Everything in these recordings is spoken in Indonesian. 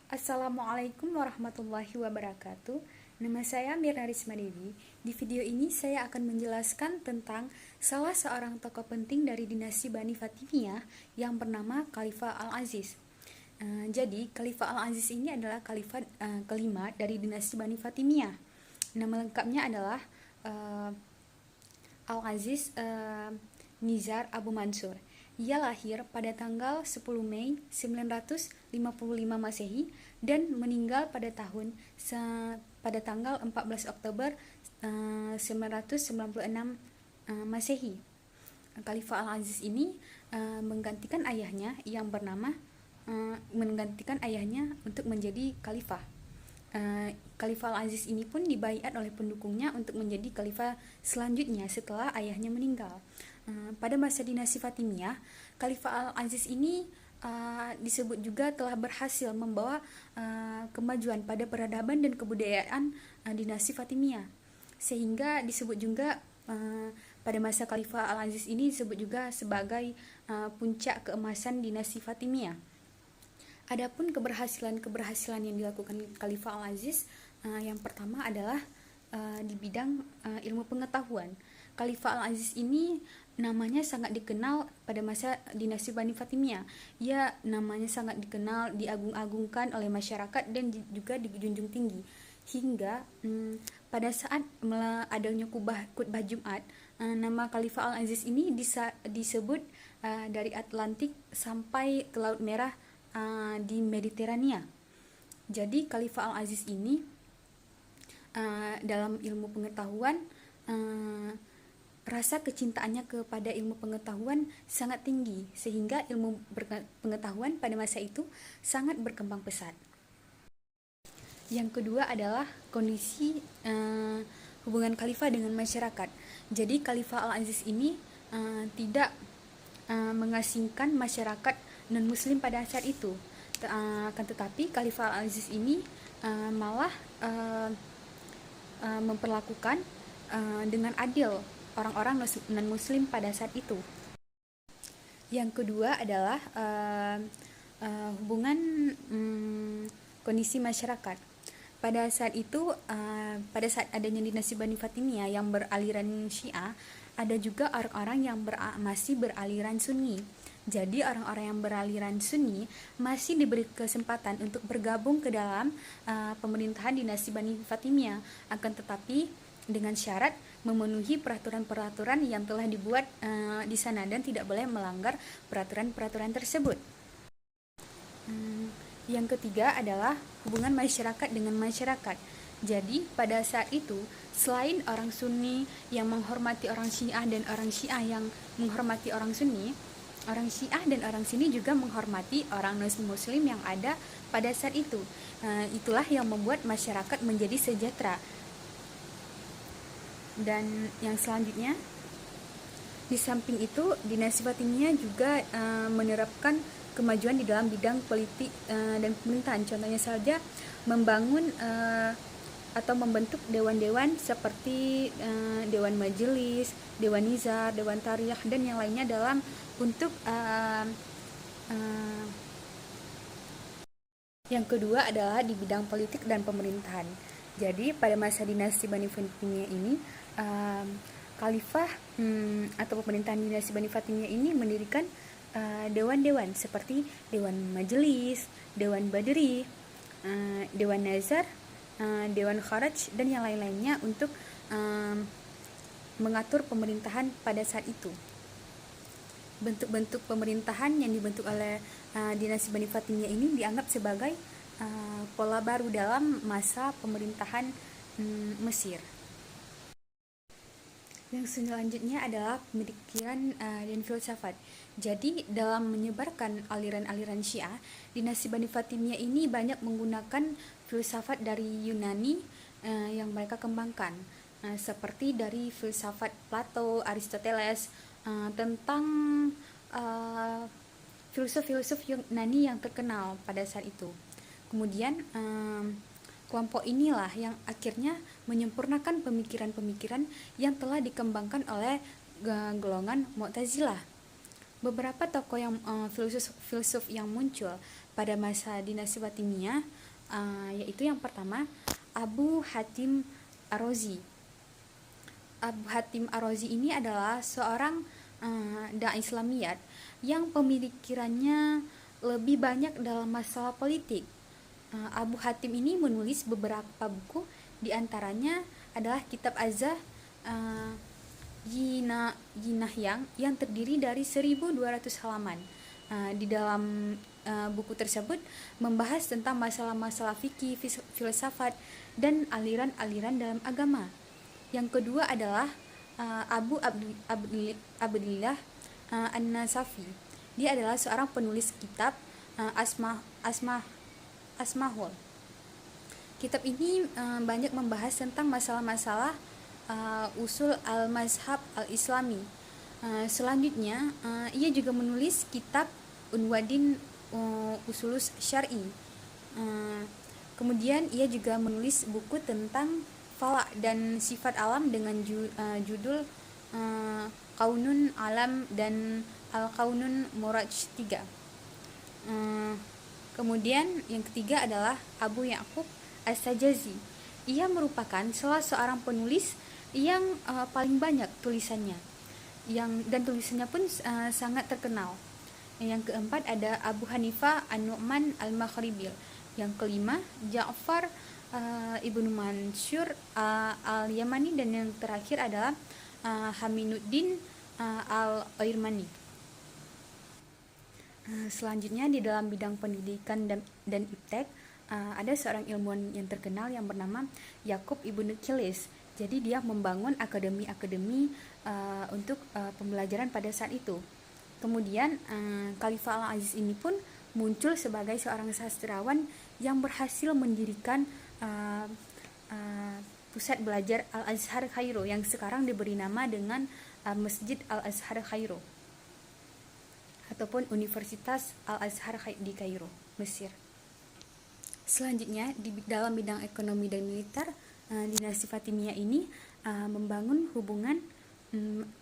Assalamualaikum warahmatullahi wabarakatuh. Nama saya Mirna Risma Dewi. Di video ini saya akan menjelaskan tentang salah seorang tokoh penting dari dinasti Bani Fatimiyah yang bernama Khalifah Al-Aziz. Jadi, Khalifah Al-Aziz ini adalah khalifah kelima dari dinasti Bani Fatimiyah. Nama lengkapnya adalah Al-Aziz Nizar Abu Mansur. Ia lahir pada tanggal 10 Mei 955 Masehi dan meninggal pada tanggal 14 Oktober 996 Masehi. Khalifah Al-Aziz ini menggantikan ayahnya untuk menjadi khalifah. Khalifah Al-Aziz ini pun dibaiat oleh pendukungnya untuk menjadi khalifah selanjutnya setelah ayahnya meninggal. Pada masa dinasti Fatimiyah, Khalifah Al-Aziz ini disebut juga telah berhasil membawa kemajuan pada peradaban dan kebudayaan dinasti Fatimiyah, sehingga disebut juga pada masa Khalifah Al-Aziz ini disebut juga sebagai puncak keemasan dinasti Fatimiyah. Adapun keberhasilan yang dilakukan Khalifah Al-Aziz, yang pertama adalah di bidang ilmu pengetahuan. Khalifah Al-Aziz ini namanya sangat dikenal pada masa dinasti Bani Fatimiyah. Ia namanya sangat dikenal, diagung-agungkan oleh masyarakat dan juga dijunjung tinggi. Hingga pada saat adanya khutbah Jumat, nama Khalifah Al-Aziz ini disebut dari Atlantik sampai ke Laut Merah di Mediterania. Jadi Khalifah Al-Aziz ini dalam ilmu pengetahuan, rasa kecintaannya kepada ilmu pengetahuan sangat tinggi, sehingga ilmu pengetahuan pada masa itu sangat berkembang pesat. Yang kedua adalah kondisi hubungan khalifah dengan masyarakat. Jadi Khalifah Al-Aziz ini tidak mengasingkan masyarakat non-muslim pada saat itu. Akan tetapi Khalifah Al-Aziz ini malah memperlakukan dengan adil orang-orang non-muslim pada saat itu. Yang kedua adalah hubungan kondisi masyarakat. Pada saat itu, pada saat adanya dinasti Bani Fatimiyah yang beraliran Syiah, ada juga orang-orang yang masih beraliran Sunni. Jadi orang-orang yang beraliran Sunni masih diberi kesempatan untuk bergabung ke dalam pemerintahan dinasti Bani Fatimiyah. Akan tetapi dengan syarat memenuhi peraturan-peraturan yang telah dibuat di sana dan tidak boleh melanggar peraturan-peraturan tersebut. Yang ketiga adalah hubungan masyarakat dengan masyarakat. Jadi pada saat itu, selain orang Sunni yang menghormati orang Syiah dan orang Syiah yang menghormati orang Sunni, orang Syiah dan orang Sunni juga menghormati orang non-muslim yang ada pada saat itu. Itulah yang membuat masyarakat menjadi sejahtera. Dan yang selanjutnya, di samping itu dinasti Fatimiyah juga menerapkan kemajuan di dalam bidang politik dan pemerintahan. Contohnya saja membangun atau membentuk dewan-dewan seperti Dewan Majelis, Dewan Nizar, Dewan Tarikh, dan yang lainnya dalam untuk yang kedua adalah di bidang politik dan pemerintahan. Jadi pada masa dinasti Bani Fatimiyah ini, khalifah atau pemerintahan dinasti Bani Fatimiyah ini mendirikan dewan-dewan seperti Dewan Majelis, Dewan Badri, Dewan Nazar, Dewan Kharaj, dan yang lain-lainnya untuk mengatur pemerintahan pada saat itu. Bentuk-bentuk pemerintahan yang dibentuk oleh dinasti Bani Fatimiyah ini dianggap sebagai pola baru dalam masa pemerintahan Mesir. Yang selanjutnya adalah pemikiran dan filsafat. Jadi dalam menyebarkan aliran-aliran Syiah, dinasti Bani Fatimiyah ini banyak menggunakan filsafat dari Yunani yang mereka kembangkan, seperti dari filsafat Plato, Aristoteles, tentang filsuf-filsuf Yunani yang terkenal pada saat itu. Kemudian kelompok inilah yang akhirnya menyempurnakan pemikiran-pemikiran yang telah dikembangkan oleh golongan Mu'tazilah. Beberapa tokoh yang filsuf yang muncul pada masa dinasti Fatimiyah, yaitu yang pertama Abu Hatim Ar-Razi. Abu Hatim Ar-Razi ini adalah seorang dai Islamiyat yang pemikirannya lebih banyak dalam masalah politik. Abu Hatim ini menulis beberapa buku, di antaranya adalah kitab Azah Yinahyang yang terdiri dari 1.200 halaman. Di dalam buku tersebut membahas tentang masalah-masalah fikih, filsafat, dan aliran-aliran dalam agama. Yang kedua adalah Abu Abdillah An-Nasafi. Dia adalah seorang penulis kitab Asmahul. Kitab ini banyak membahas tentang masalah-masalah usul al-mazhab al-islami. Selanjutnya, ia juga menulis kitab Unwadin Usulus Syar'i. Kemudian ia juga menulis buku tentang falak dan sifat alam dengan judul Kaunun Alam dan Al-Kaunun Muraj 3. Kemudian yang ketiga adalah Abu Ya'qub As-Sajazi. Ia merupakan salah seorang penulis yang paling banyak tulisannya, dan tulisannya pun sangat terkenal. Yang keempat ada Abu Hanifah An-Nu'man Al-Maghribi. Yang kelima Ja'far Ibnu Mansur Al-Yamani, dan yang terakhir adalah Haminuddin Al-Irmani. Selanjutnya di dalam bidang pendidikan dan iptek, ada seorang ilmuwan yang terkenal yang bernama Yakub Ibnu Kilis. Jadi dia membangun akademi-akademi untuk pembelajaran pada saat itu. Kemudian Khalifah Al-Aziz ini pun muncul sebagai seorang sastrawan yang berhasil mendirikan pusat belajar Al-Azhar Kairo yang sekarang diberi nama dengan Masjid Al-Azhar Kairo ataupun Universitas Al-Azhar di Kairo, Mesir. Selanjutnya di dalam bidang ekonomi dan militer, dinasti Fatimiyah ini membangun hubungan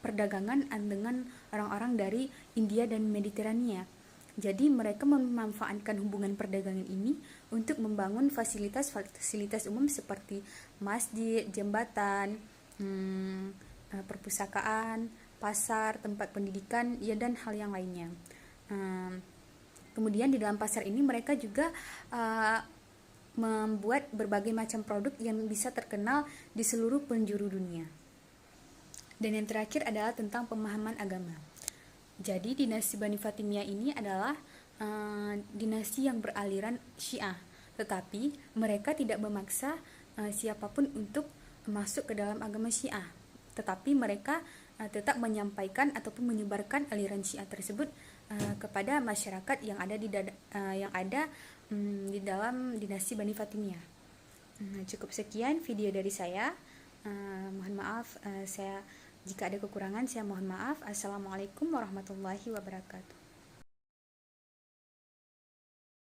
perdagangan dengan orang-orang dari India dan Mediterania. Jadi mereka memanfaatkan hubungan perdagangan ini untuk membangun fasilitas umum seperti masjid, jembatan, perpustakaan, pasar, tempat pendidikan, dan hal yang lainnya. Kemudian di dalam pasar ini mereka juga membuat berbagai macam produk yang bisa terkenal di seluruh penjuru dunia. Dan yang terakhir adalah tentang pemahaman agama. Jadi dinasti Bani Fatimiyah ini adalah dinasti yang beraliran Syiah, tetapi mereka tidak memaksa siapapun untuk masuk ke dalam agama Syiah, tetapi mereka tetap menyampaikan ataupun menyebarkan aliran Syiah tersebut kepada masyarakat yang ada di dalam dinasti Bani Fatimiyah. Cukup sekian video dari saya. Mohon maaf jika ada kekurangan, saya mohon maaf. Assalamualaikum warahmatullahi wabarakatuh.